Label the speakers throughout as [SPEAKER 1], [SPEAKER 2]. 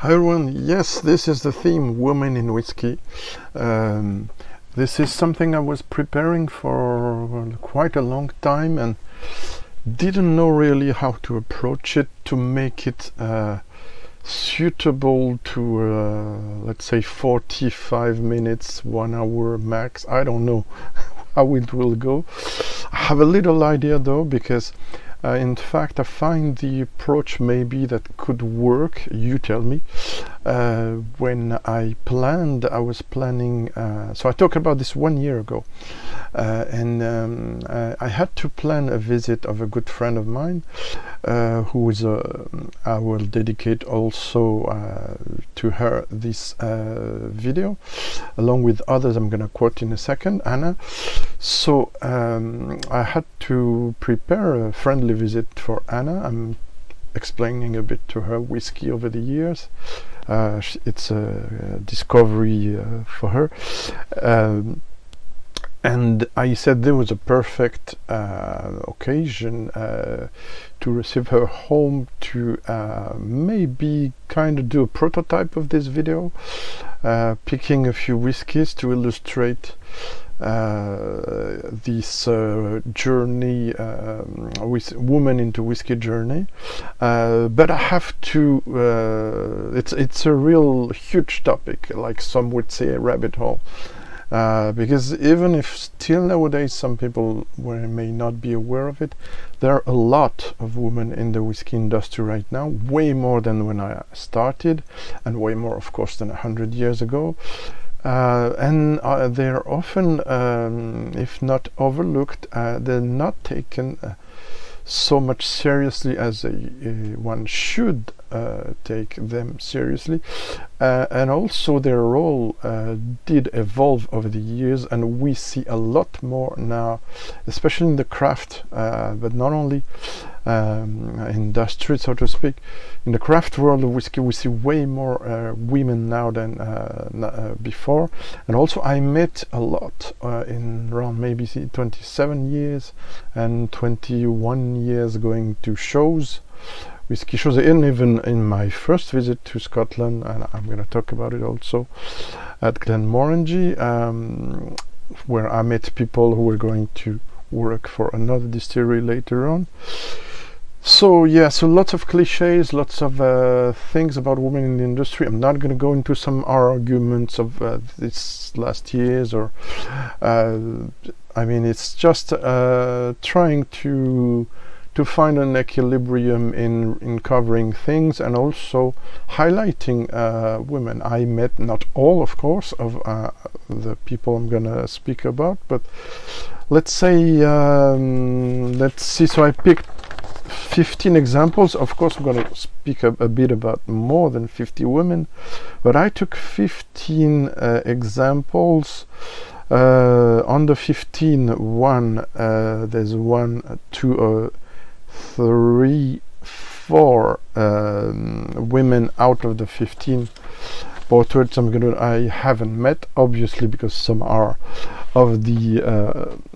[SPEAKER 1] Hi everyone, yes, this is the theme, Women in Whiskey. This is something I was preparing for quite a long time and didn't know really how to approach it to make it suitable to, let's say, 45 minutes, 1 hour max. I don't know how it will go. I have a little idea though, because in fact I find the approach maybe that could work, you tell me. When I was planning, so I talked about this 1 year ago, and I had to plan a visit of a good friend of mine, who is I will dedicate also to her this video, along with others I'm gonna quote in a second, Anna. So I had to prepare a friendly visit for Anna. I'm explaining a bit to her whiskey over the years. It's a discovery for her, and I said there was a perfect occasion to receive her home to maybe kind of do a prototype of this video, picking a few whiskies to illustrate this journey, with woman into whiskey journey. But I have to, it's a real huge topic, like some would say a rabbit hole, because even if still nowadays some people may not be aware of it, there are a lot of women in the whiskey industry right now, way more than when I started, and way more of course than 100 years ago. And they're often, if not overlooked, they're not taken so much seriously as one should take them seriously, and also their role did evolve over the years, and we see a lot more now, especially in the craft, but not only industry, so to speak. In the craft world of whiskey, we see way more women now than before. And also I met a lot in around maybe 27 years and 21 years going to shows, whiskey shows, and even in my first visit to Scotland, and I'm going to talk about it also, at Glenmorangie, where I met people who were going to work for another distillery later on. So yeah, so lots of cliches, lots of things about women in the industry. I'm not going to go into some arguments of this last years, or I mean, it's just trying to find an equilibrium in covering things, and also highlighting women. I met not all, of course, of the people I'm gonna speak about, but let's say, let's see, so I picked 15 examples. Of course I'm going to speak a bit about more than 50 women, but I took 15 examples. On the 15, there's 1, 2, 3, 4 women out of the 15 portraits I haven't met, obviously, because some are of the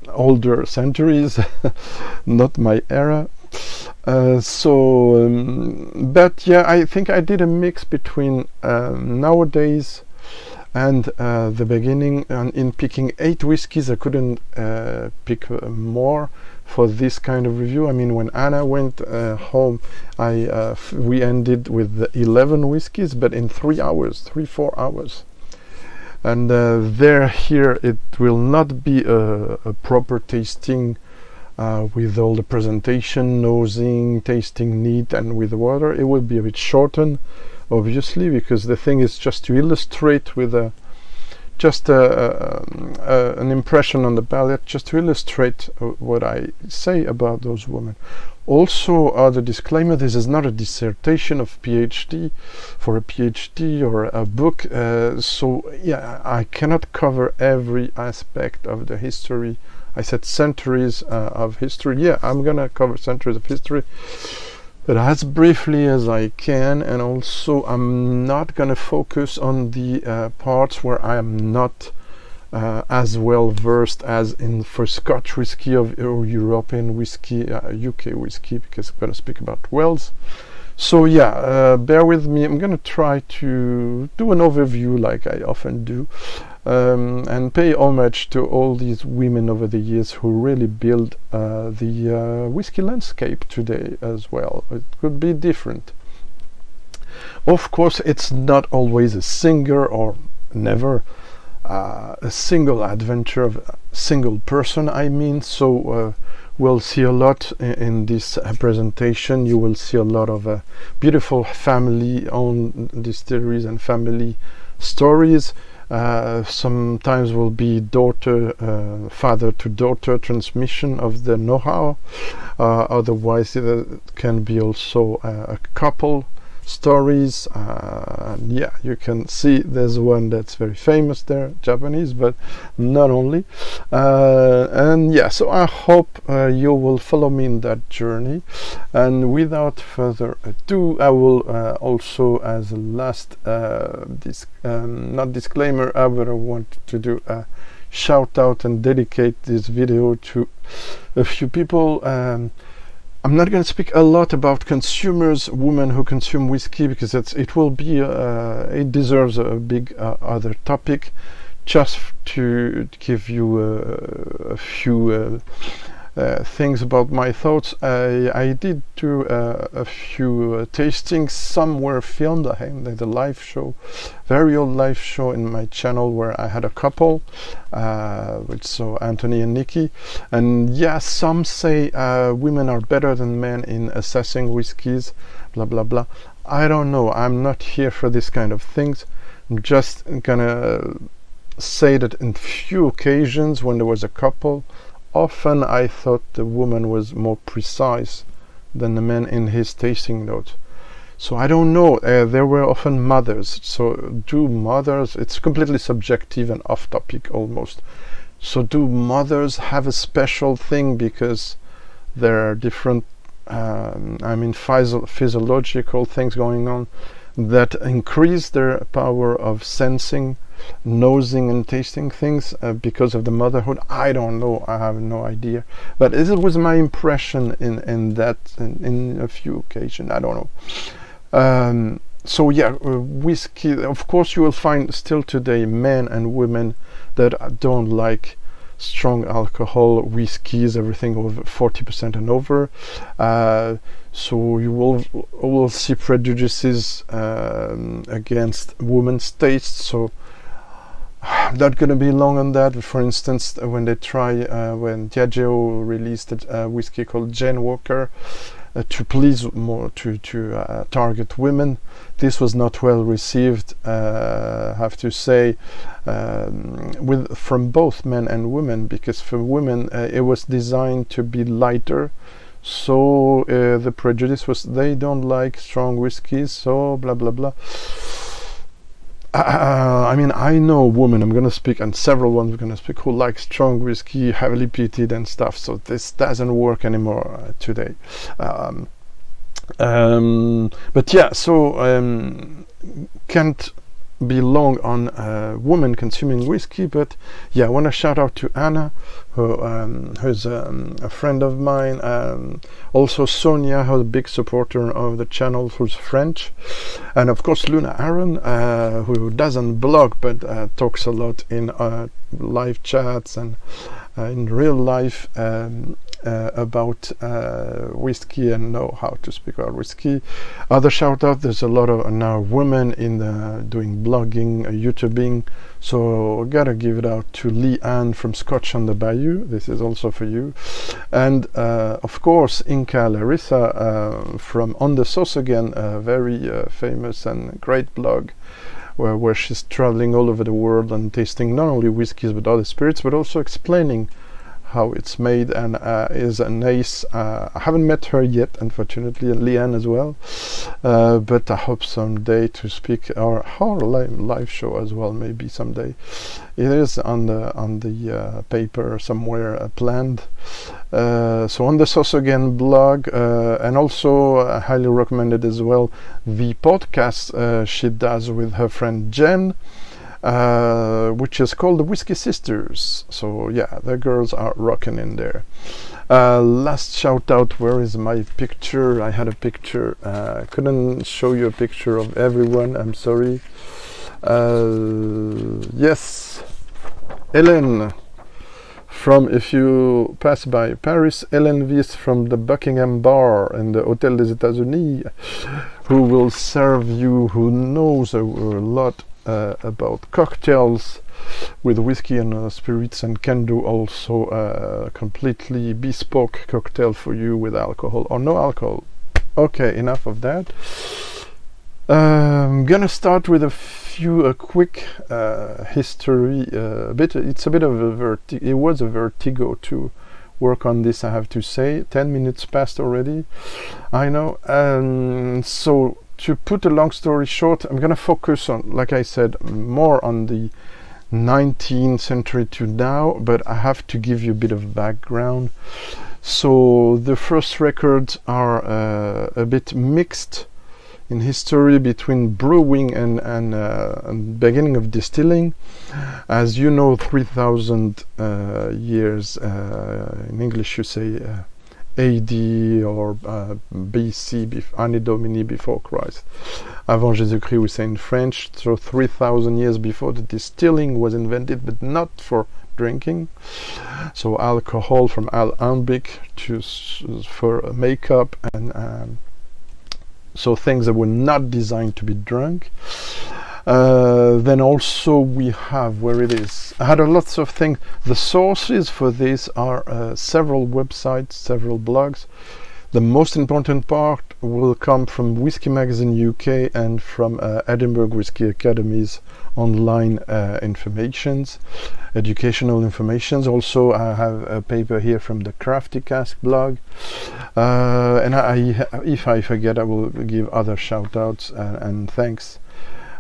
[SPEAKER 1] older centuries, not my era. But yeah, I think I did a mix between nowadays and the beginning, and in picking 8 whiskies. I couldn't pick more for this kind of review. I mean, when Anna went home, we ended with 11 whiskies, but in 3-4 hours. And here it will not be a proper tasting with all the presentation, nosing, tasting neat, and with water. It will be a bit shortened, obviously, because the thing is just to illustrate with an impression on the palate, just to illustrate what I say about those women. Also, the disclaimer: this is not a dissertation of PhD for a PhD or a book. So yeah, I cannot cover every aspect of the history. I said centuries of history. Yeah, I'm gonna cover centuries of history, but as briefly as I can. And also I'm not gonna focus on the parts where I am not as well versed as in for Scotch whisky or European whisky, UK whisky, because I'm gonna speak about Wells. So yeah, bear with me. I'm gonna try to do an overview like I often do, and pay homage to all these women over the years who really build the whiskey landscape today as well. It could be different. Of course, it's not always a singer, or never a single adventure of a single person, I mean. So we'll see a lot in this presentation. You will see a lot of beautiful family-owned distilleries and family stories. Sometimes will be father to daughter transmission of the know-how. Otherwise, it can be also a couple stories. Yeah, you can see there's one that's very famous there, Japanese, but not only. And yeah, so I hope you will follow me in that journey. And without further ado, I will also, as a last not disclaimer, I would want to do a shout out and dedicate this video to a few people. I'm not going to speak a lot about consumers, women who consume whiskey, because it deserves a big other topic. Just to give you a few things about my thoughts, I did do a few tastings. Some were filmed. I had a live show, very old live show in my channel, where I had a couple, so Anthony and Nikki. And yeah, some say women are better than men in assessing whiskies, blah blah blah. I don't know. I'm not here for this kind of things. I'm just gonna say that in few occasions when there was a couple, often I thought the woman was more precise than the man in his tasting notes. So I don't know. There were often mothers. So do mothers, it's completely subjective and off topic almost. So do mothers have a special thing because there are different physiological things going on that increase their power of sensing, nosing and tasting things because of the motherhood? I don't know. I have no idea, but it was my impression in a few occasions. I don't know. So yeah, whiskey, of course you will find still today men and women that don't like strong alcohol whiskeys, everything over 40% and over. So you will see prejudices against women's tastes. So I'm not going to be long on that. For instance, when when Diageo released a whiskey called Jane Walker to please more to target women, this was not well received, I have to say, from both men and women, because for women it was designed to be lighter. So the prejudice was they don't like strong whiskeys, so blah blah blah. I know women, I'm going to speak, and several ones I'm going to speak, who like strong whiskey, heavily peated and stuff, so this doesn't work anymore today. But yeah, so can't be long on women consuming whiskey, but yeah, I want to shout out to Anna, who's a friend of mine, also Sonia, who's a big supporter of the channel, who's French, and of course Luna Aaron, who doesn't blog but talks a lot in live chats and in real life about whiskey and know how to speak about whiskey. Other shout out, there's a lot of now women in doing blogging, YouTubing, so gotta give it out to Leanne from Scotch on the Bayou. This is also for you. And of course Inca Larissa from On the Sauce Again, a very famous and great blog where she's traveling all over the world and tasting not only whiskeys but other spirits, but also explaining how it's made, and is an ace. I haven't met her yet, unfortunately, and Leanne as well, but I hope someday to speak, or her live show as well, maybe someday. It is on the paper somewhere planned. So On the Sauce Again blog, and also I highly recommended as well the podcast she does with her friend Jen, which is called the Whiskey Sisters. So yeah, the girls are rocking in there. Last shout out, where is my picture? I had a picture, couldn't show you a picture of everyone, I'm sorry. Yes, Hélène from, if you pass by Paris, Hélène Vies from the Buckingham Bar and the Hôtel des États-Unis, who will serve you, who knows a lot about cocktails with whiskey and spirits, and can do also a completely bespoke cocktail for you with alcohol or no alcohol. Okay, enough of that. I'm gonna start with a quick history. It's a bit of a it was a vertigo to work on this, I have to say. 10 minutes passed already, I know. So to put a long story short, I'm gonna focus on, like I said, more on the 19th century to now, but I have to give you a bit of background. So the first records are a bit mixed in history between brewing and beginning of distilling. As you know, 3,000 years, in English you say AD or BC, Anno Domini, before Christ. Avant Jésus-Christ we say in French, so 3,000 years before the distilling was invented, but not for drinking. So alcohol, from alembic to for makeup, and so things that were not designed to be drunk. Then also we have, where it is, I had lots of things. The sources for this are several websites, several blogs. The most important part will come from Whisky Magazine UK and from Edinburgh Whisky Academy's online informations, educational informations. Also I have a paper here from the Crafty Cask blog, and if I forget, I will give other shout outs and thanks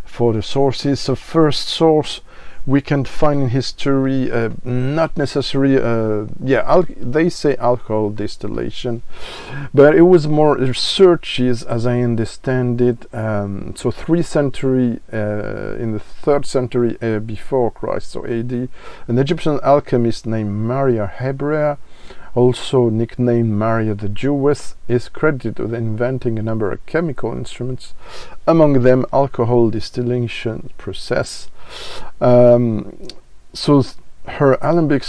[SPEAKER 1] for the sources. So first source we can find in history, not necessarily, they say alcohol distillation, but it was more researches, as I understand it. So 3rd century, in the 3rd century before Christ, so AD, an Egyptian alchemist named Maria Hebrea, also nicknamed Maria the Jewess, is credited with inventing a number of chemical instruments, among them alcohol distillation process. So her alembic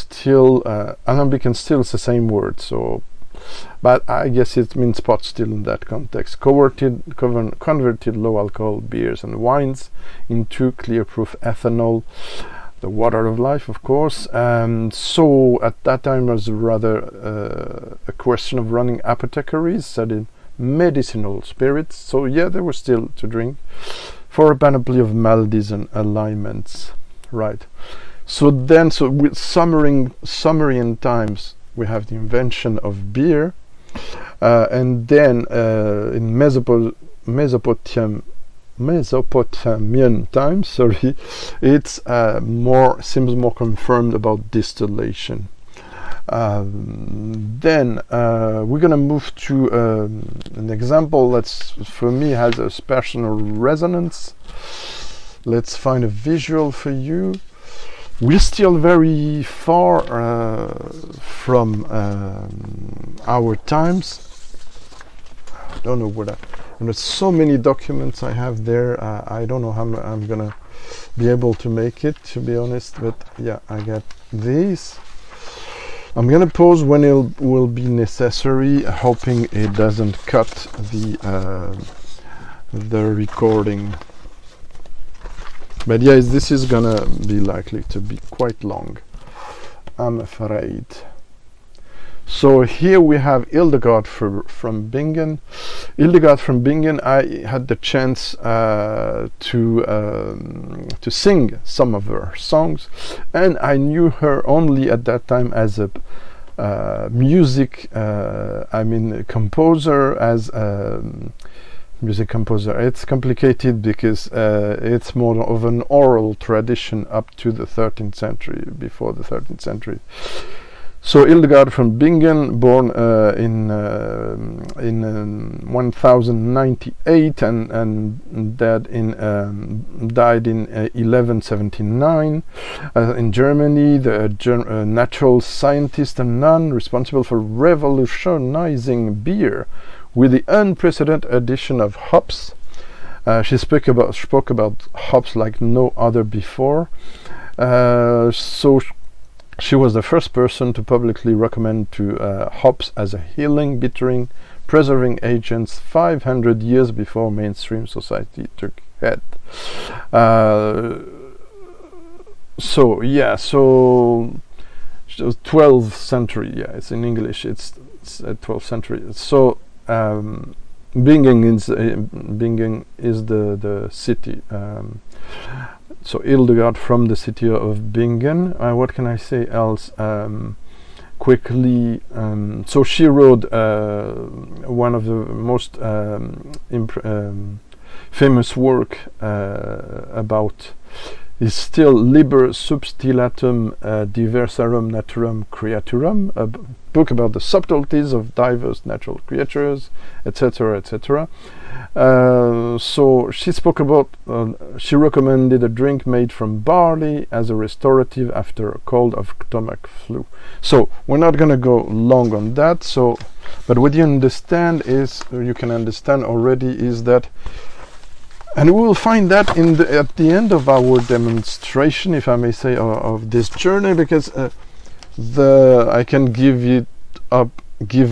[SPEAKER 1] and still is the same word, so, but I guess it means pot still in that context. Converted low alcohol beers and wines into clear proof ethanol, the water of life, of course. So at that time it was rather a question of running apothecaries selling medicinal spirits. So yeah, they were still to drink for a panoply of maladies and ailments, right? So then, so with Sumerian times, we have the invention of beer, and then in Mesopotamian times, sorry, it's seems more confirmed about distillation. Then we're gonna move to an example that's, for me, has a personal resonance. Let's find a visual for you. We're still very far from our times. I don't know what there's so many documents I have there. I don't know how I'm gonna be able to make it, to be honest, but yeah, I got these. I'm gonna pause when it will be necessary, hoping it doesn't cut the recording. But yes, this is gonna be likely to be quite long, I'm afraid. So here we have Hildegard from Bingen. Hildegard from Bingen, I had the chance to sing some of her songs, and I knew her only at that time as a composer, as music composer. It's complicated because it's more of an oral tradition up to the 13th century, before the 13th century. So Hildegard from Bingen, born in 1098 and died in 1179 in Germany. The natural scientist and nun responsible for revolutionizing beer with the unprecedented addition of hops. She spoke about hops like no other before. So she was the first person to publicly recommend hops as a healing, bittering, preserving agents 500 years before mainstream society took heed. So 12th century. Yeah, it's in English. It's 12th century. So Bingen is the city. So Hildegard from the city of Bingen. What can I say else? Quickly, so she wrote one of the most famous work about is still Liber Subtilatum Diversarum Naturam Creaturam, a book about the subtleties of diverse natural creatures, etc., etc. So she spoke about, she recommended a drink made from barley as a restorative after a cold of stomach flu. So we're not going to go long on that. So, but what you understand is, or you can understand already, is that, and we will find that at the end of our demonstration, if I may say, of this journey, because I can give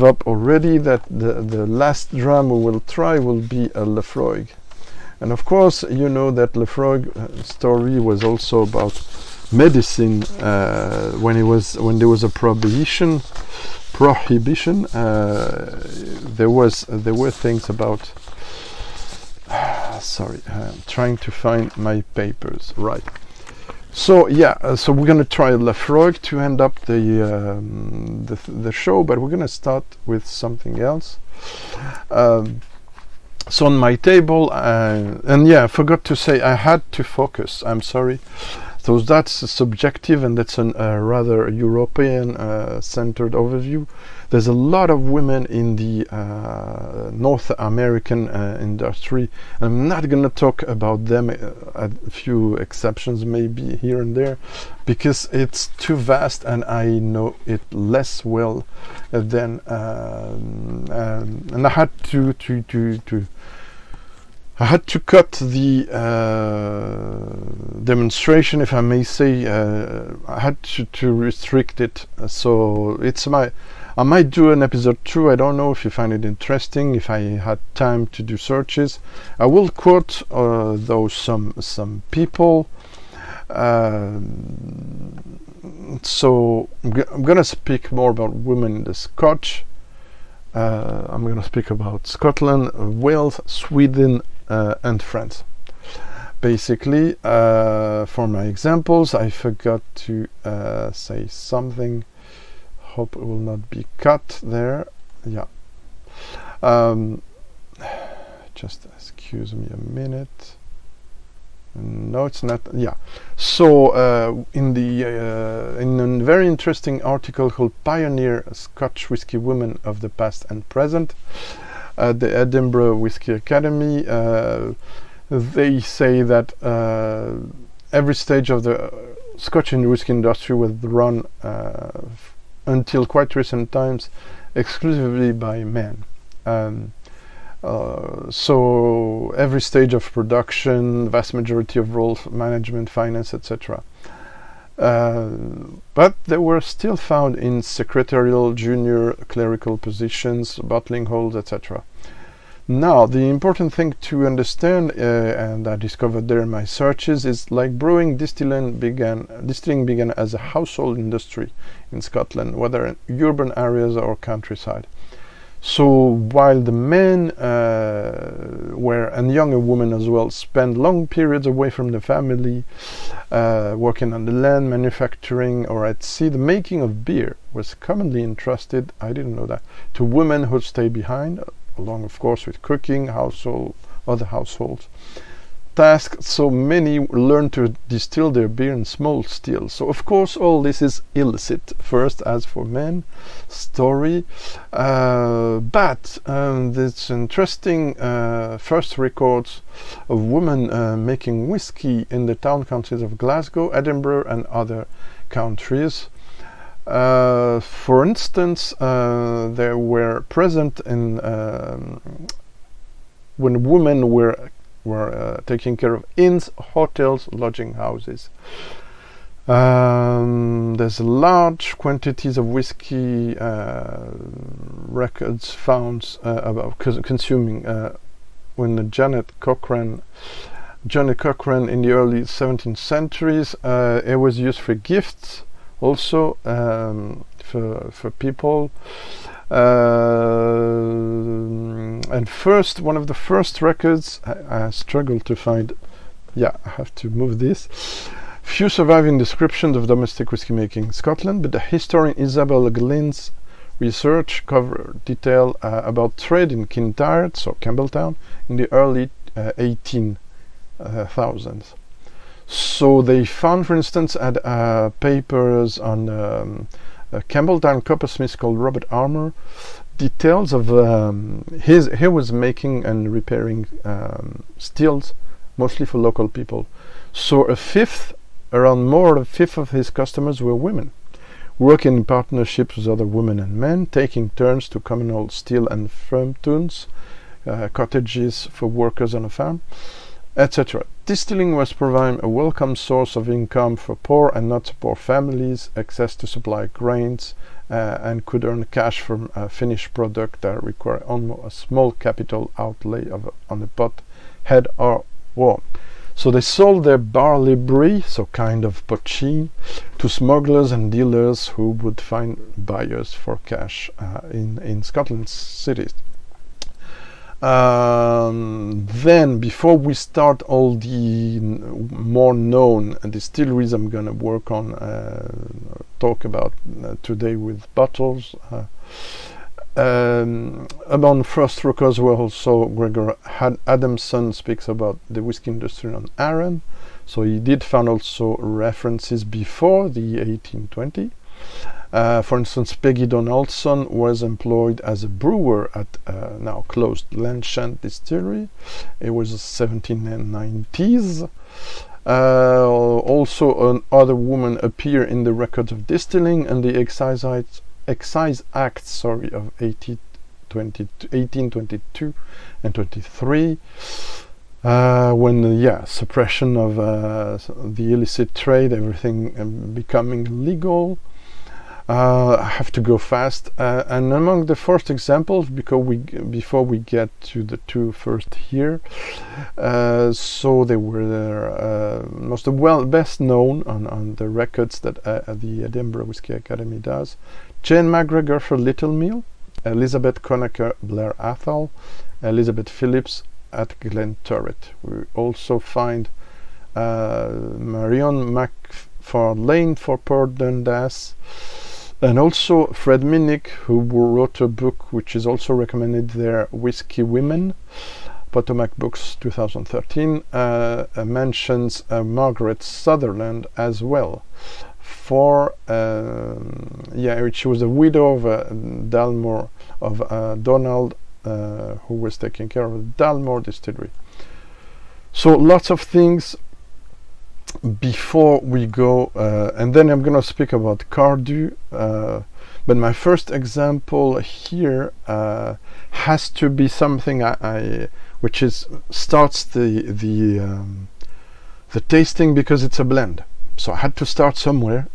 [SPEAKER 1] up already that the last dram we will try will be a Lefroy. And of course, you know that Lefroy story was also about medicine. When there was a prohibition, there were things about. Sorry, I'm trying to find my papers. Right. So yeah, so we're gonna try Lefroy to end up the show, but we're gonna start with something else. So on my table, and yeah, I forgot to say I had to focus. I'm sorry. So that's subjective, and that's a rather European centered overview. There's a lot of women in the North American industry. I'm not going to talk about them, a few exceptions maybe here and there, because it's too vast and I know it less well than and I had to cut the demonstration, if I may say. I had to restrict it. So I might do an episode 2. I don't know if you find it interesting. If I had time to do searches, I will quote some people. So I'm gonna speak more about women in the Scotch. I'm gonna speak about Scotland, Wales, Sweden, and France. Basically, for my examples, I forgot to say something. Hope it will not be cut there. Yeah. Just excuse me a minute. No, it's not. Yeah. So in a very interesting article called "Pioneer Scotch Whisky Women of the Past and Present," the Edinburgh Whisky Academy, they say that every stage of the Scotch and whisky industry was run until quite recent times exclusively by men. So every stage of production, vast majority of roles, management, finance, etc. But they were still found in secretarial, junior, clerical positions, bottling halls, etc. Now, the important thing to understand, and I discovered there in my searches, is like brewing, distilling began as a household industry in Scotland, whether in urban areas or countryside. So while the men and younger women as well, spend long periods away from the family, working on the land, manufacturing, or at sea, the making of beer was commonly entrusted, I didn't know that, to women who stay behind, along of course with cooking, other households. task, so many learn to distill their beer in small stills. So of course all this is illicit first, as for men story, but there's interesting first records of women making whiskey in the town councils of Glasgow, Edinburgh and other countries. For instance, they were present in when women were taking care of inns, hotels, lodging houses. There's large quantities of whiskey records found about consuming when Johnny Cochrane in the early 17th centuries. It was used for gifts, also for people. And first, one of the first records I struggled to find. Yeah, I have to move this. Few surviving descriptions of domestic whiskey making in Scotland, but the historian Isabel Glynn's research covered detail about trade in Kintyre, so Campbelltown, in the early 18,000s. So they found, for instance, at papers on a Campbelltown coppersmith called Robert Armour, details of he was making and repairing stills, mostly for local people. So around more than a fifth of his customers were women, working in partnerships with other women and men, taking turns to communal still and firm tunes, cottages for workers on a farm, etc. Distilling was providing a welcome source of income for poor and not so poor families, access to supply grains, and could earn cash from a finished product that required almost a small capital outlay on a pot, head or wall. So they sold their barley brie, so kind of poteen, to smugglers and dealers who would find buyers for cash in Scotland's cities. Then, before we start all the more known distilleries I'm going to work on, talk about today with bottles, among first records were also Gregor Adamson speaks about the whiskey industry on Arran, so he did find also references before the 1820. For instance, Peggy Donaldson was employed as a brewer at now closed Lanchant Distillery. It was the 1790s. Also, other women appear in the records of distilling and the Excise Acts of 1822 and 23. When suppression of the illicit trade, everything becoming legal. I have to go fast, and among the first examples, before we get to the two first here, so they were most best known on the records that the Edinburgh Whisky Academy does: Jane McGregor for Little Mill, Elizabeth Conacher Blair Athol, Elizabeth Phillips at Glenturret. We also find Marion McFarlane Lane for Port Dundas, and also Fred Minnick, who wrote a book which is also recommended there, Whiskey Women, Potomac Books 2013, mentions Margaret Sutherland as well, for she was a widow of Donald, who was taking care of the Dalmore distillery. So lots of things before we go, and then I'm going to speak about Cardew, but my first example here has to be something which starts the tasting, because it's a blend. So I had to start somewhere.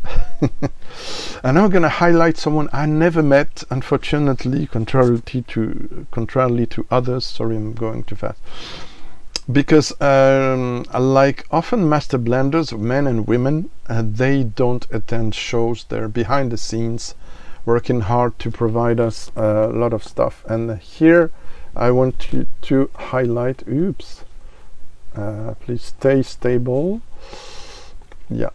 [SPEAKER 1] And I'm going to highlight someone I never met, unfortunately, contrarily to others. Sorry, I'm going too fast. Because like often master blenders, men and women, they don't attend shows. They're behind the scenes, working hard to provide us a lot of stuff. And here I want to highlight, please stay stable. Yeah,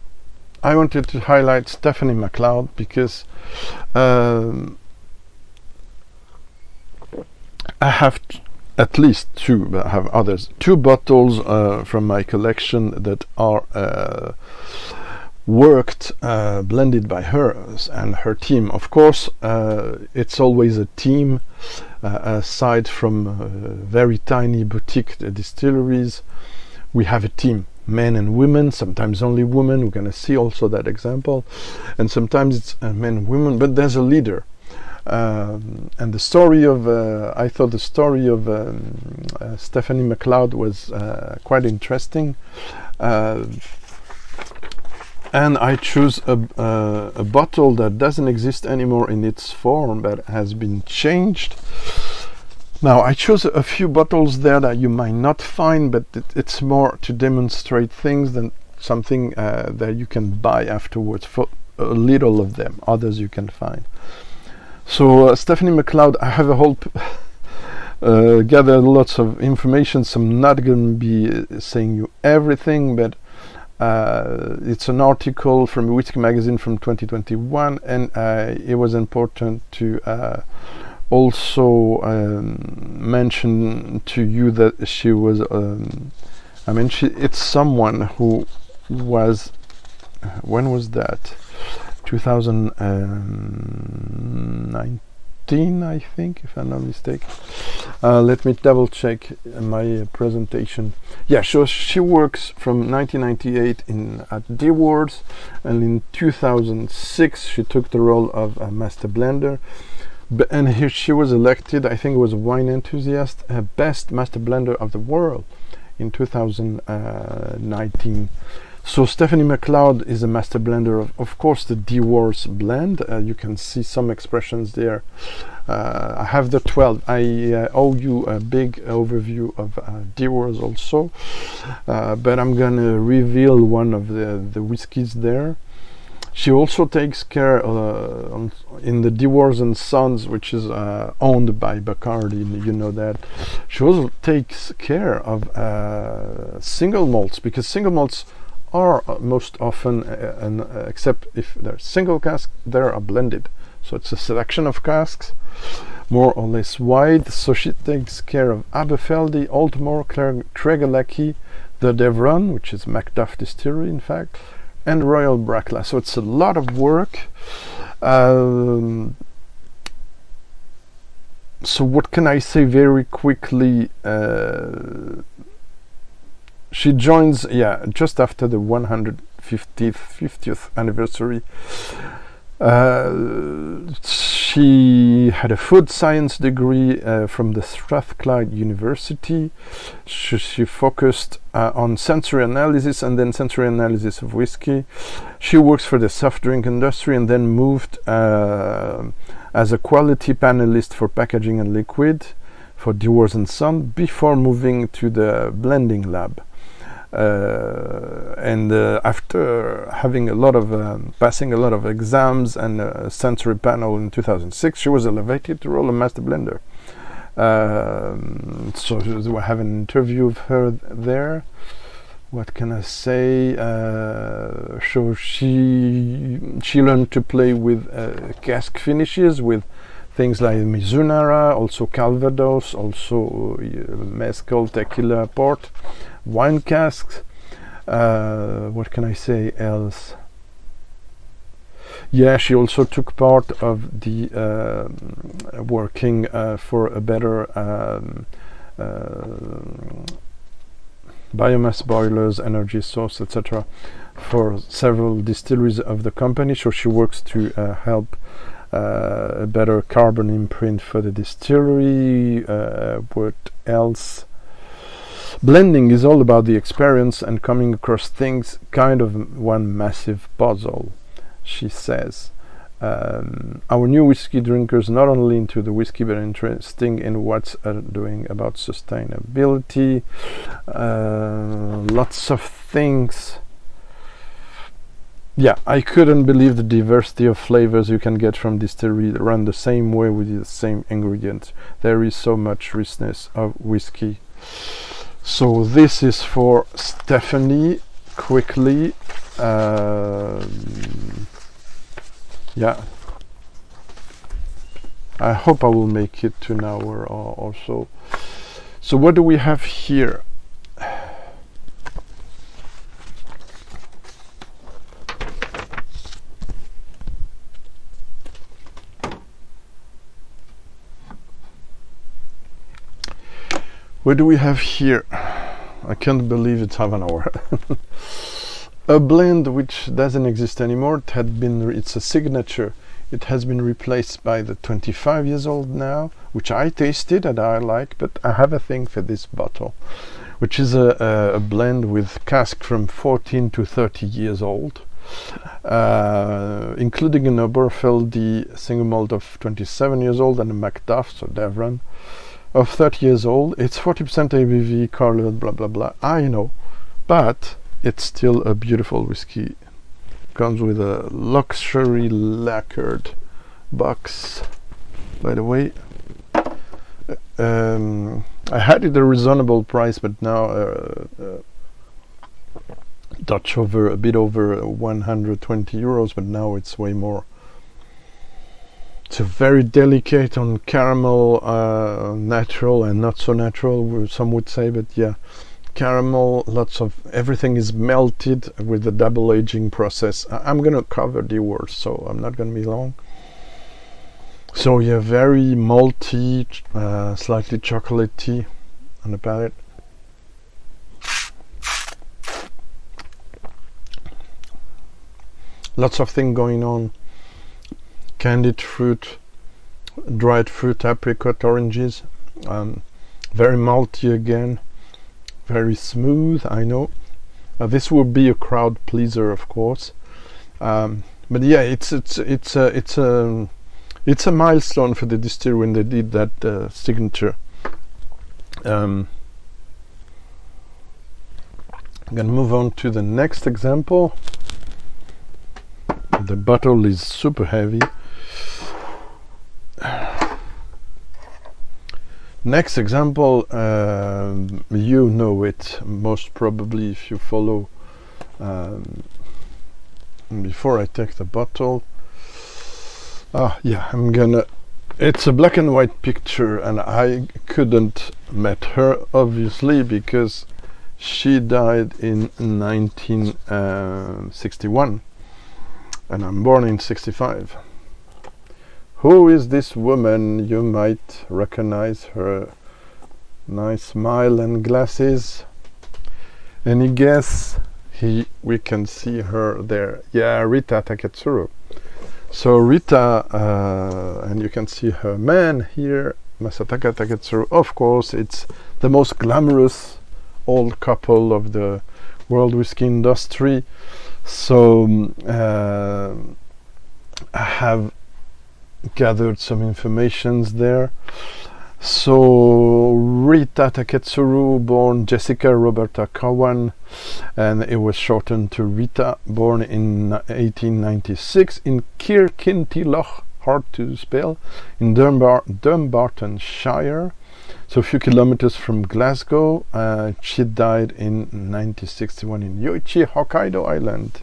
[SPEAKER 1] I wanted to highlight Stephanie MacLeod, because I have at least two, but I have others. Two bottles from my collection that are worked, blended by her and her team. Of course, it's always a team. Aside from very tiny boutique distilleries, we have a team, men and women, sometimes only women. We're going to see also that example, and sometimes it's men and women, but there's a leader. And the story of I thought the story of Stephanie MacLeod was quite interesting, and I choose a bottle that doesn't exist anymore in its form, but has been changed. Now I chose a few bottles there that you might not find, but it's more to demonstrate things than something that you can buy afterwards. For a little of them, others you can find. So Stephanie MacLeod, I have a whole gathered lots of information, so I'm not going to be saying you everything, but it's an article from Whiskey Magazine from 2021, and it was important to also mention to you that she was it's someone who was, when was that, 2019, I think, if I'm not mistaken. Let me double check my presentation. Yeah, so she works from 1998 at DEWAR'S, and in 2006 she took the role of a master blender. And here she was elected, I think it was a wine enthusiast, best master blender of the world in 2019. So Stephanie MacLeod is a master blender of course, the DEWAR'S blend. You can see some expressions there. I have the 12. I owe you a big overview of DEWAR'S also, but I'm gonna reveal one of the whiskies there. She also takes care in the DEWAR'S and Sons, which is owned by Bacardi, you know that. She also takes care of single malts, because single malts are most often, except if they're single casks, they are blended. So it's a selection of casks, more or less wide. So she takes care of Aberfeldy, Aultmore, Craigellachie, the Deveron, which is MacDuff distillery in fact, and Royal Brackla. So it's a lot of work. So what can I say very quickly? She joins, just after the 150th anniversary. She had a food science degree from the Strathclyde University. She focused on sensory analysis and then sensory analysis of whiskey. She works for the soft drink industry and then moved as a quality panelist for packaging and liquid for DEWAR'S and Son before moving to the blending lab. And after having passing a lot of exams and a sensory panel in 2006, she was elevated to role of master blender. So I have an interview of her there. What can I say? So she learned to play with cask finishes, with things like Mizunara, also Calvados, also mezcal, tequila, port, wine casks. What can I say else? Yeah, she also took part of the working for a better biomass boilers, energy source, etc. for several distilleries of the company. So she works to help a better carbon imprint for the distillery. What else? Blending is all about the experience and coming across things, kind of one massive puzzle, she says. Our new whiskey drinkers not only into the whiskey but interesting in what's doing about sustainability. Lots of things. Yeah, I couldn't believe the diversity of flavors you can get from distillery run the same way with the same ingredients. There is so much richness of whiskey. So this is for Stephanie, quickly. Yeah, I hope I will make it to an hour or so. So what do we have here? What do we have here? I can't believe it's half an hour. A blend which doesn't exist anymore. It's a signature. It has been replaced by the 25 years old now, which I tasted and I like, but I have a thing for this bottle, which is a blend with cask from 14 to 30 years old, including an Aberfeldy single malt of 27 years old and a MacDuff, so Deveron, of 30 years old. It's 40% ABV, colored, blah blah blah. I know, but it's still a beautiful whiskey. Comes with a luxury lacquered box, by the way. I had it at a reasonable price, but now a bit over 120 euros, but now it's way more. It's a very delicate on caramel, natural and not so natural, some would say, but yeah, caramel, lots of everything is melted with the double aging process. I'm gonna cover DEWAR'S, so I'm not gonna be long. So yeah, very malty, slightly chocolatey on the palate. Lots of things going on. Candied fruit, dried fruit, apricot, oranges. Very malty again. Very smooth, I know. This will be a crowd pleaser, of course. But yeah, it's a milestone for the distillery when they did that signature. I'm gonna move on to the next example. The bottle is super heavy. Next example, you know it most probably if you follow. Before I take the bottle, yeah, it's a black and white picture, and I couldn't met her obviously because she died in 1961 and I'm born in 65. Who is this woman? You might recognize her nice smile and glasses. Any guess? We can see her there. Yeah, Rita Taketsuru. So Rita, and you can see her man here, Masataka Taketsuru. Of course, it's the most glamorous old couple of the world whiskey industry. So I have gathered some informations there. So Rita Taketsuru, born Jessica Roberta Cowan, and it was shortened to Rita, born in 1896 in Kirkintilloch, hard to spell, in Dumbartonshire, so a few kilometers from Glasgow. She died in 1961 in Yoichi, Hokkaido Island.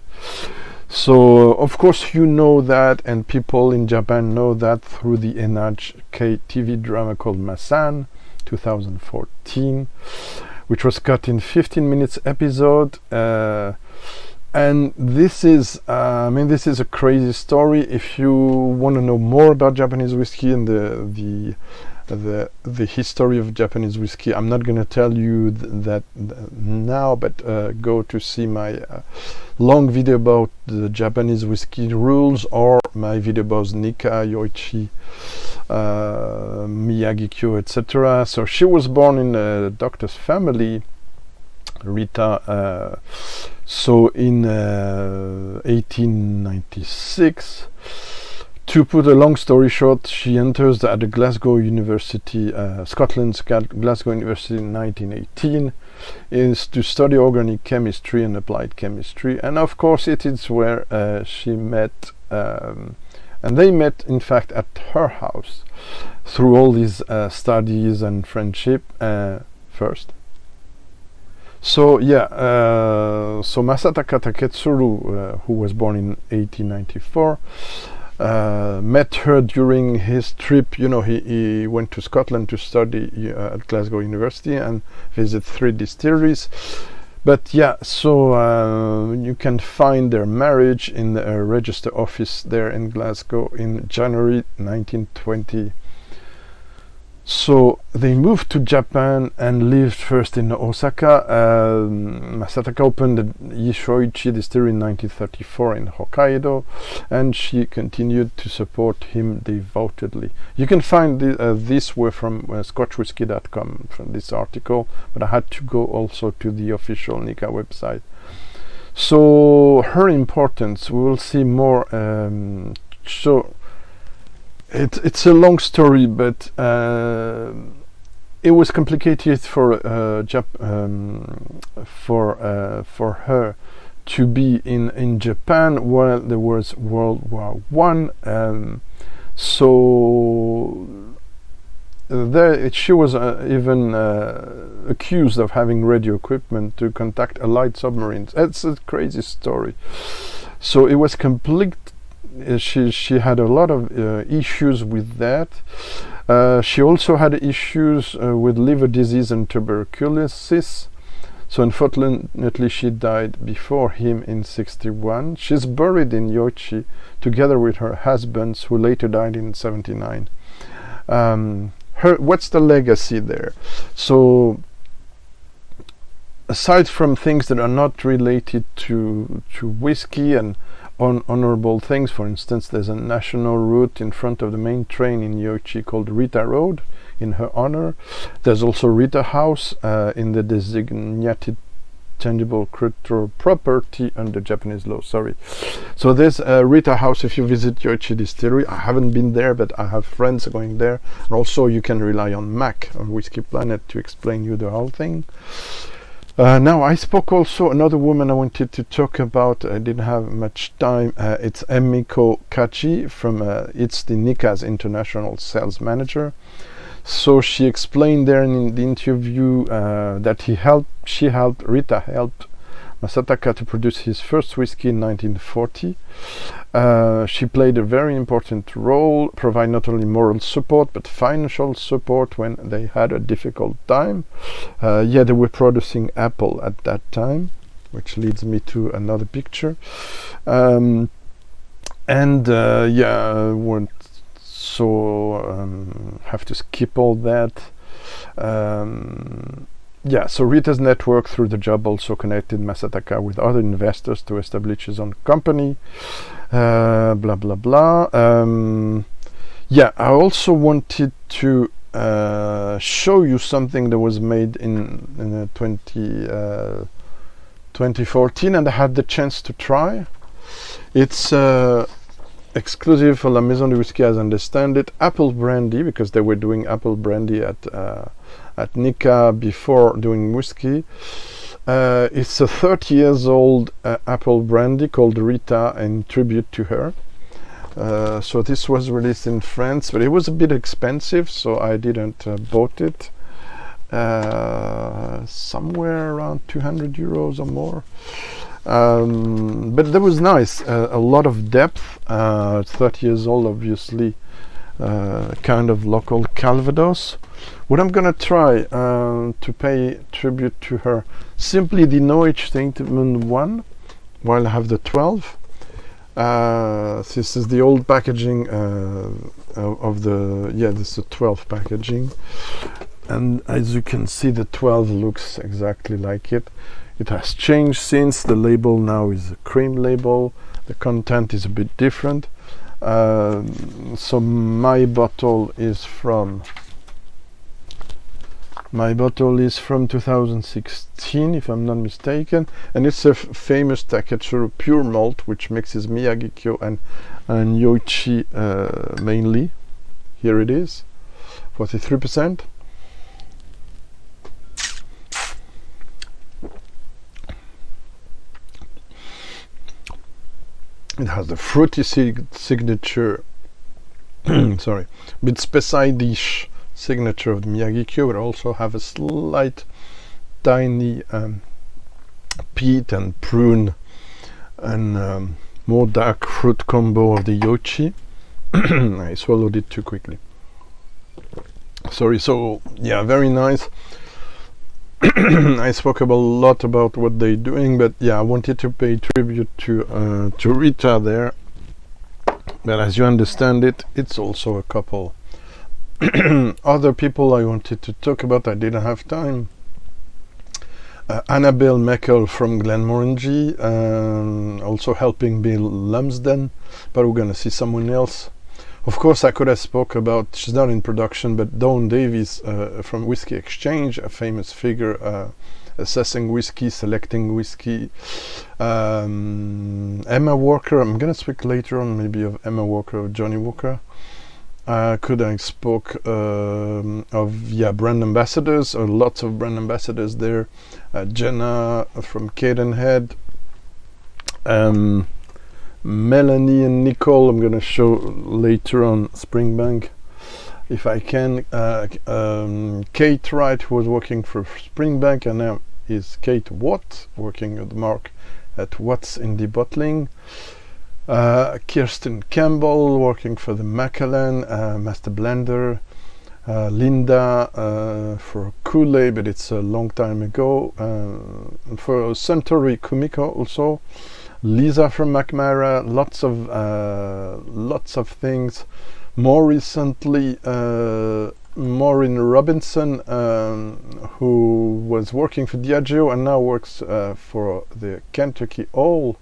[SPEAKER 1] So of course you know that, and people in Japan know that through the NHK TV drama called Masan 2014, which was cut in 15 minutes episode, and this is this is a crazy story. If you want to know more about Japanese whiskey and the history of Japanese whiskey, I'm not going to tell you that now, but go to see my long video about the Japanese whiskey rules, or my video about Nika, Yoichi, Miyagi-Kyo, etc. So she was born in a doctor's family, Rita, so in 1896. To put a long story short, she enters at the Glasgow University, Scotland's Glasgow University in 1918, is to study organic chemistry and applied chemistry, and of course it is where she met, and they met in fact at her house through all these studies and friendship first. So yeah, so Masataka Taketsuru, who was born in 1894, met her during his trip. You know, he went to Scotland to study at Glasgow University and visit 3 distilleries. But yeah, so you can find their marriage in the register office there in Glasgow in January 1920. So they moved to Japan and lived first in Osaka. Masataka opened the Yishoichi distillery in 1934 in Hokkaido, and she continued to support him devotedly. You can find this were from scotchwhisky.com from this article, but I had to go also to the official Nika website. So her importance, we will see more. So it's a long story, but it was complicated for her to be in Japan while there was World War One. So there she was even accused of having radio equipment to contact Allied submarines. It's a crazy story. So it was complete. She had a lot of issues with that. She also had issues with liver disease and tuberculosis. So unfortunately she died before him in 1961. She's buried in Yoichi together with her husbands, who later died in 1979. What's the legacy there? So aside from things that are not related to whiskey and honorable things, for instance, there's a national route in front of the main train in Yoichi called Rita Road in her honor. There's also Rita House in the designated tangible cultural property under Japanese law. Sorry. So there's Rita House if you visit Yoichi Distillery. I haven't been there, but I have friends going there. And also you can rely on Mac on Whiskey Planet to explain you the whole thing. Now I spoke also another woman I wanted to talk about. I didn't have much time. It's Emiko Kachi from it's the Nikka's international sales manager. So she explained there in the interview that Rita helped Masataka to produce his first whiskey in 1940. She played a very important role, provide not only moral support but financial support when they had a difficult time. They were producing apple at that time, which leads me to another picture. Have to skip all that. So Rita's network through the job also connected Masataka with other investors to establish his own company. I also wanted to show you something that was made in 2014, and I had the chance to try. It's exclusive for La Maison du Whisky, as I understand it. Apple brandy, because they were doing apple brandy at Nikka before doing whiskey. It's a 30 years old apple brandy called Rita in tribute to her. So this was released in France, but it was a bit expensive, so I didn't bought it. Somewhere around 200 euros or more. But that was nice. A lot of depth. It's 30 years old, obviously. Kind of local Calvados. What I'm gonna try to pay tribute to her, simply the Norwich Statement 1, while I have the 12. This is the old packaging of the, this is the 12 packaging, and as you can see, the 12 looks exactly like it. It has changed since. The label now is a cream label. The content is a bit different. So my bottle is from 2016, if I'm not mistaken, and it's a famous Taketsuru pure malt, which mixes Miyagi-Kyo and Yoichi mainly. Here it is, 43%. It has the fruity signature, sorry, with Spessai-dish signature of the Miyagi-Kyo, but also have a slight tiny peat and prune and more dark fruit combo of the Yoichi. I swallowed it too quickly. Sorry. So yeah, very nice. I spoke a lot about what they're doing, but yeah, I wanted to pay tribute to Rita there. But as you understand it, it's also a couple. Other people I wanted to talk about, I didn't have time. Annabelle Meckel from Glenmorangie, also helping Bill Lumsden, but we're gonna see someone else. Of course, I could have spoke about, she's not in production, but Dawn Davies from Whiskey Exchange, a famous figure assessing whiskey, selecting whiskey. Emma Walker, I'm gonna speak later on maybe of Emma Walker or Johnny Walker. Could I spoke of brand ambassadors, or lots of brand ambassadors there. Jenna from Cadenhead, Melanie and Nicole, I'm gonna show later on Springbank if I can. Kate Wright, who was working for Springbank, and now is Kate Watt, working at Mark at Watt's Indie Bottling. Kirsten Campbell, working for the Macallan Master Blender. Linda for Kool-Aid, but it's a long time ago. For Suntory Kumiko also. Lisa from McMara, lots of things. More recently, Maureen Robinson, who was working for Diageo and now works for the Kentucky Owl.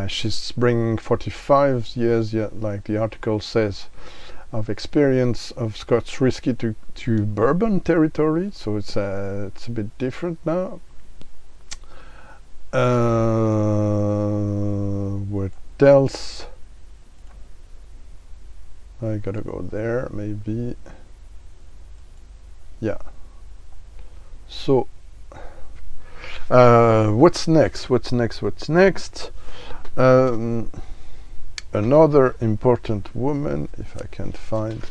[SPEAKER 1] She's bringing 45 years, like the article says, of experience of Scotch whisky to bourbon territory. So it's a bit different now. What else? I gotta go there maybe. Yeah. So what's next? Another important woman, if I can find.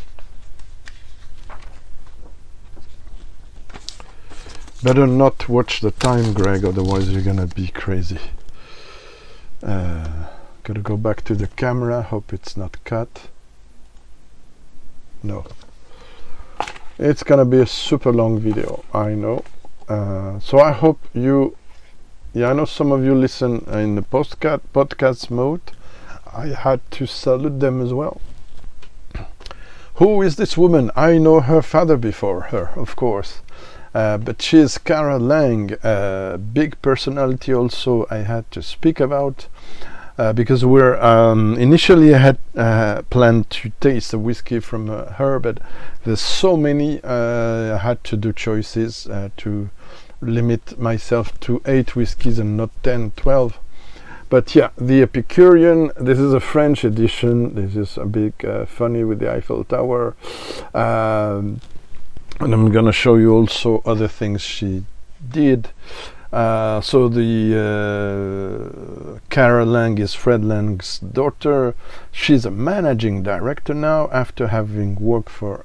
[SPEAKER 1] Better not watch the time, Greg, otherwise you're gonna be crazy. Gotta go back to the camera, hope it's not cut. No. It's gonna be a super long video, I know. So I hope you, I know some of you listen in the podcast mode. I had to salute them as well. Who is this woman? I know her father before her, of course. But she's Cara LAING, a big personality also I had to speak about. Because we're initially I had planned to taste a whiskey from her, but there's so many, I had to do choices to limit myself to 8 whiskies and not 10, 12. But yeah, the Epicurean, this is a French edition. This is a big funny with the Eiffel Tower. And I'm gonna show you also other things she did. So the Cara LAING is Fred LAING's daughter. She's a managing director now after having worked for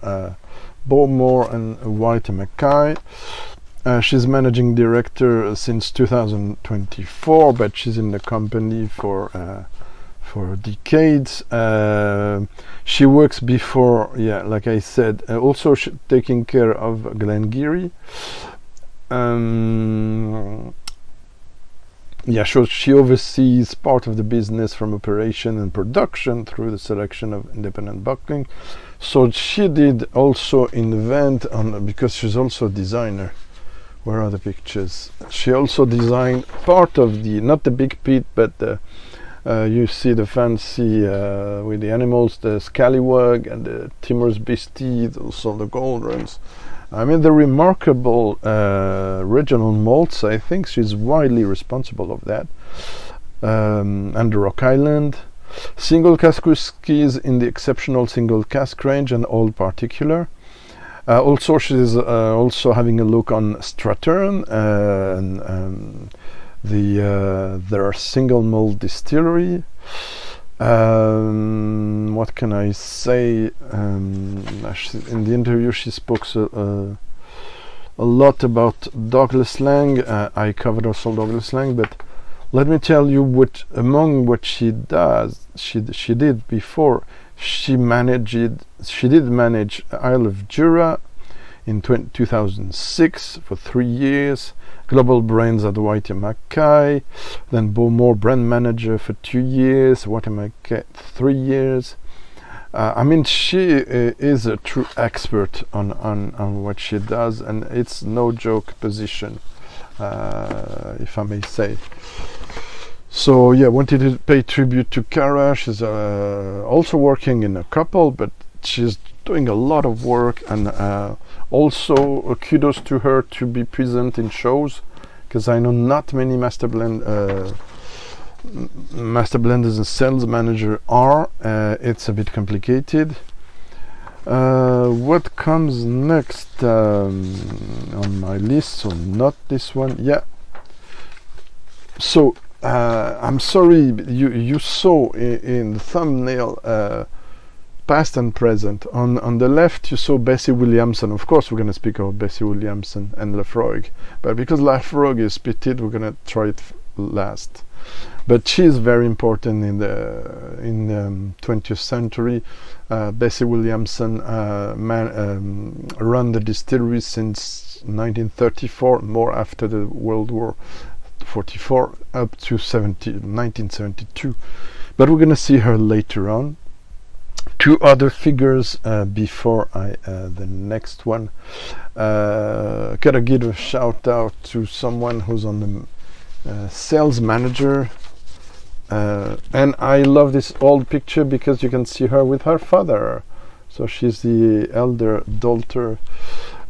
[SPEAKER 1] Bowmore and Whyte Mackay. She's managing director since 2024, but she's in the company for decades. She works before, like I said, also taking care of Glengarry. So she oversees part of the business from operation and production through the selection of independent bottling. So she did also invent because she's also a designer. Where are the pictures? She also designed part of the, not the big pit, but you see the fancy with the animals, the scallywag and the Timor's Beastie, also the gold runs. I mean, the remarkable regional malts, I think she's widely responsible of that. And the Rock Island. Single cask whiskies in the exceptional single cask range and all particular. Also, she's also having a look on Strathern and their single malt distillery. What can I say? In the interview, she spoke a lot about Douglas Laing. I covered also Douglas Laing, but let me tell you among what she does, she did before. She did manage Isle of Jura in 2006 for 3 years, global brands at Whyte Mackay, then Bowmore brand manager for 2 years, Whyte Mackay 3 years. I mean, she is a true expert on what she does, and it's no joke position, if I may say. So yeah, wanted to pay tribute to Cara. She's also working in a couple, but she's doing a lot of work, and also kudos to her to be present in shows, because I know not many master blenders and sales manager are. It's a bit complicated. What comes next on my list? So not this one. Yeah. So I'm sorry, you saw in the thumbnail past and present. On the left you saw Bessie Williamson. Of course we're going to speak about Bessie Williamson and Lafroig, but because Lafroig is pitted, we're going to try it last. But she is very important in the 20th century. Bessie Williamson ran the distillery since 1934, more after the World War 44, up to 1972. But we're going to see her later on. Two other figures before the next one. Gotta give a shout out to someone who's on the sales manager, and I love this old picture because you can see her with her father. So she's the elder daughter.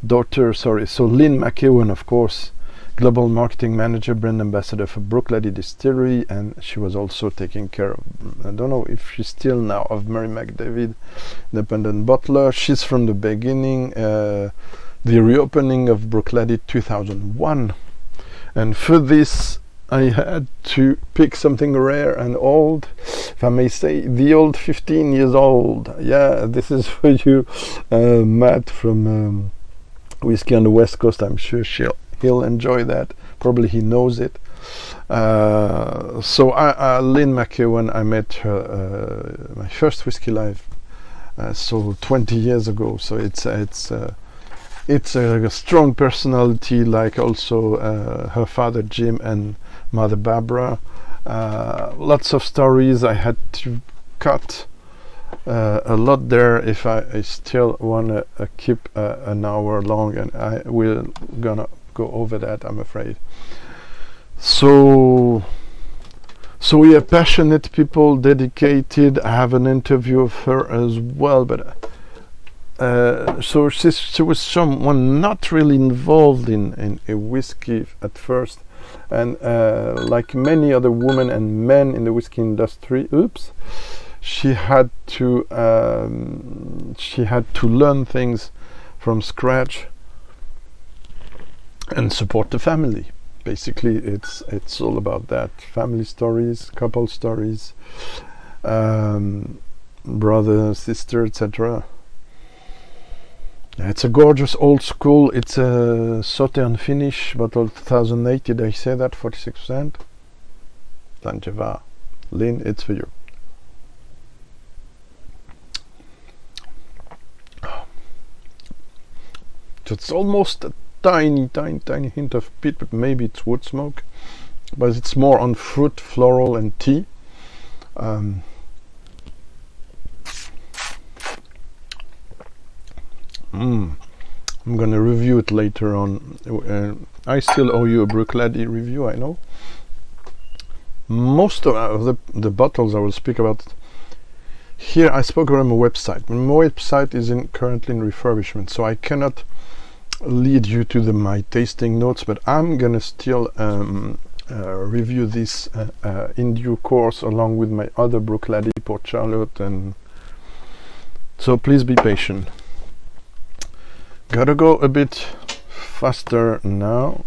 [SPEAKER 1] So Lynne McEWAN, of course, global marketing manager, brand ambassador for Brackla Distillery, and she was also taking care of, I don't know if she's still now, of Mary McDavid Independent bottler. She's from the beginning, the reopening of Brackla 2001, and for this I had to pick something rare and old, if I may say, the old 15 years old. Yeah, this is for you, Matt from Whiskey on the West Coast. I'm sure he'll enjoy that. Probably he knows it. So Lynne McEWAN, I met her my first Whiskey Live, so 20 years ago. So it's a strong personality, like also her father Jim and mother Barbara. Lots of stories. I had to cut a lot there if I still want to keep an hour long, and I will gonna go over that, I'm afraid. So we are passionate people, dedicated. I have an interview of her as well, but so she was someone not really involved in a whiskey at first, and like many other women and men in the whiskey industry, she had to learn things from scratch and support the family. Basically, it's all about that: family stories, couple stories, brother, sister, etc. It's a gorgeous old school. It's a Southern finish bottle, 2008. Did I say that? 46%. Tanjeva, Lynn, it's for you. So it's almost a tiny hint of peat, but maybe it's wood smoke, but it's more on fruit, floral and tea. I'm gonna review it later on. I still owe you a Brackla review, I know. Most of the bottles I will speak about here, I spoke about my website. My website is currently in refurbishment, so I cannot lead you to my tasting notes, but I'm gonna still review this in due course, along with my other Brackla, Port Charlotte, and so please be patient. Gotta go a bit faster now.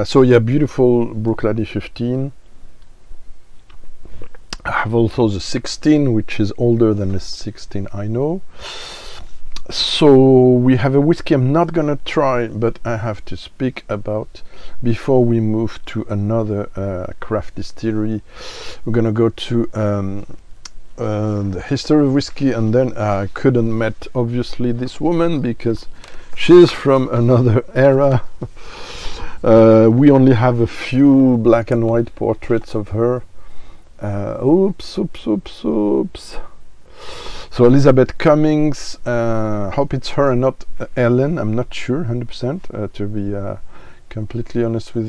[SPEAKER 1] So yeah, beautiful Brackla 15. I have also the 16, which is older than the 16, I know. So we have a whiskey I'm not gonna try, but I have to speak about before we move to another craft distillery. We're gonna go to the history of whiskey, and then I couldn't met obviously this woman because she's from another era. We only have a few black and white portraits of her. Oops. So Elizabeth Cummings, hope it's her and not Ellen. I'm not sure 100%, to be completely honest with